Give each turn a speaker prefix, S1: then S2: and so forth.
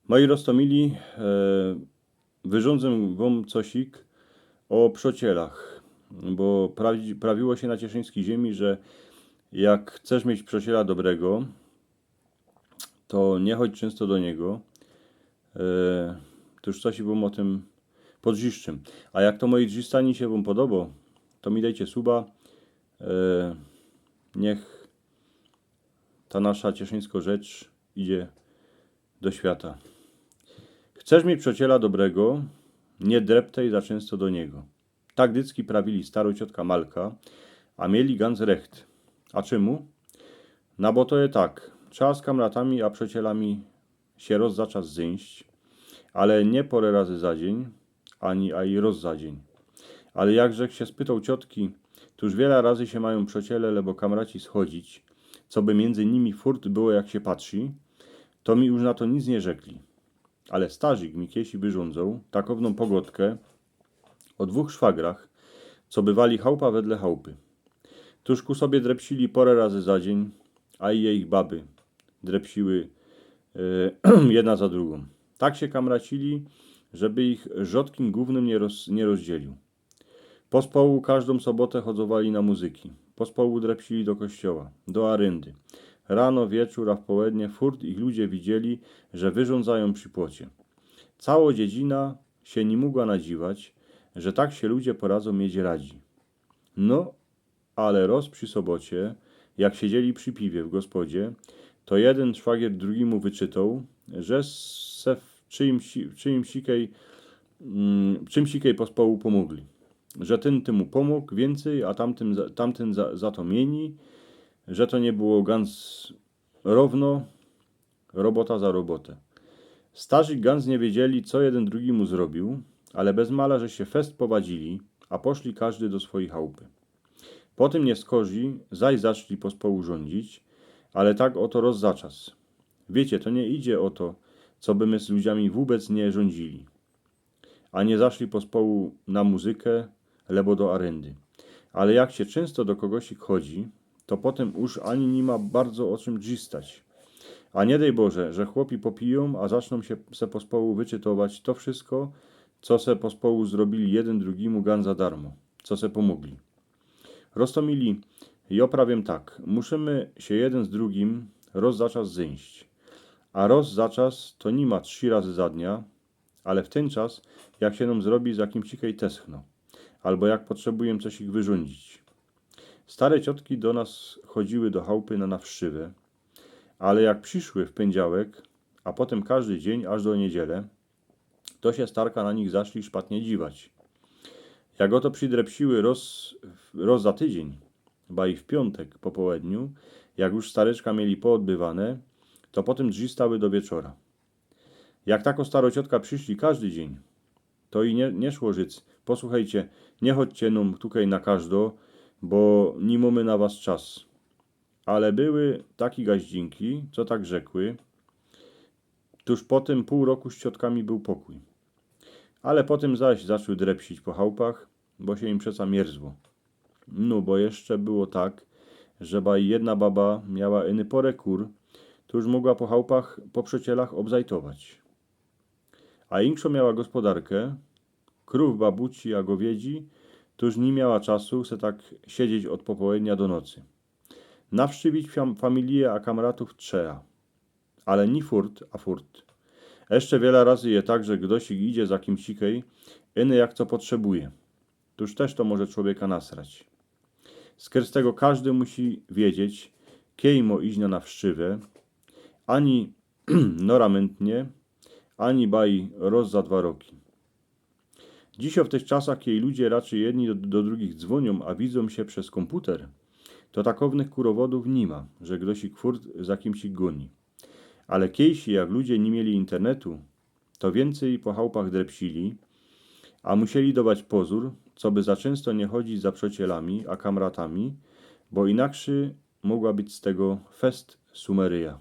S1: Moi roztomili, wyrządzę wam cosik o przocielach, bo prawiło się na cieszyńskiej ziemi, że jak chcesz mieć przociela dobrego, to nie chodź często do niego, to już coś wam o tym podrziszczym. A jak to moi drzistani się wam podoba, to mi dajcie suba, niech ta nasza cieszyńska rzecz idzie do świata. Chcesz mieć przociela dobrego, nie dreptej za często do niego. Tak dycki prawili staro ciotka Malka, a mieli ganz recht. A czemu? No bo to je tak, trzeba z kamratami a przocielami się roz za czas zejść, ale nie porę razy za dzień, ani a i roz za dzień. Ale jakże się spytał ciotki, tuż wiele razy się mają przociele, lebo kamraci schodzić, co by między nimi furt było jak się patrzy, to mi już na to nic nie rzekli. Ale starzyk mi kiesi wyrządzał takowną pogodkę o dwóch szwagrach, co bywali chałupa wedle chałupy. Tuż ku sobie drepsili porę razy za dzień, a i jej baby drepsiły jedna za drugą. Tak się kamracili, żeby ich rzodkim głównym nie rozdzielił. Pospołu każdą sobotę chodzowali na muzyki. Pospołu drepsili do kościoła, do aryndy. Rano, wieczór, a w południe furt ich ludzie widzieli, że wyrządzają przy płocie. Cała dziedzina się nie mogła nadziwać, że tak się ludzie poradzą mieć radzi. No, ale roz przy sobocie, jak siedzieli przy piwie w gospodzie, to jeden szwagier drugiemu wyczytał, że se w czym sikej pospołu pomogli. Że ten temu pomógł więcej, a tamten za to mieni, że to nie było ganz równo, robota za robotę. Starzy ganz nie wiedzieli, co jeden drugiemu zrobił, ale bez mala, że się fest powadzili, a poszli każdy do swojej chałupy. Potem nie skorzy, zaś zaczli pospołu rządzić, ale tak oto roz za czas. Wiecie, to nie idzie o to, co by my z ludziami wobec nie rządzili. A nie zaszli pospołu na muzykę, lebo do arendy. Ale jak się często do kogoś chodzi, to potem już ani nie ma bardzo o czym drzistać. A nie daj Boże, że chłopi popiją, a zaczną się se pospołu wyczytować to wszystko, co se pospołu zrobili jeden drugiemu gan za darmo, co se pomogli. Roztomili, i oprawiem tak, musimy się jeden z drugim roz za czas zejść. A roz za czas to nie ma 3 razy za dnia, ale w ten czas, jak się nam zrobi za kim cikaj teschno, albo jak potrzebuję coś ich wyrządzić. Stare ciotki do nas chodziły do chałupy na nawszywę, ale jak przyszły w poniedziałek, a potem każdy dzień aż do niedzielę, to się starka na nich zaszli szpatnie dziwać. Jak oto przydrepsiły roz za tydzień, ba i w piątek po południu, jak już stareczka mieli poodbywane, to potem drzwi stały do wieczora. Jak tako starociotka przyszli każdy dzień, to i nie szło życ. Posłuchajcie, nie chodźcie nam tutaj na każdo, bo nie mamy na was czas. Ale były taki gaździnki, co tak rzekły, tuż po tym pół roku z ciotkami był pokój. Ale potem zaś zaczęły drepsić po chałupach, bo się im przeca mierzło. No, bo jeszcze było tak, że jedna baba miała iny porę kur, to już mogła po chałupach, po przecielach obzajtować. A inkszą miała gospodarkę, krów, babuci, a gowiedzi, to już nie miała czasu se tak siedzieć od popołudnia do nocy. Nawszczywić familię a kamratów trzeba, ale ni furt, a furt. Jeszcze wiele razy je tak, że ktoś idzie za kim sikej, iny jak co potrzebuje. Tuż też to może człowieka nasrać. Z tego każdy musi wiedzieć, kiejmo iść na nawszczywę, ani noramentnie, ani baj roz za 2 roki. Dzisiaj w tych czasach, kiedy ludzie raczej jedni do drugich dzwonią, a widzą się przez komputer, to takownych kurowodów nie ma, że ktoś ich furt za kimś goni. Ale kiedyś, jak ludzie nie mieli internetu, to więcej po chałupach drepsili, a musieli dawać pozór, co by za często nie chodzić za przocielami, a kamratami, bo inaczej mogła być z tego fest sumeryja.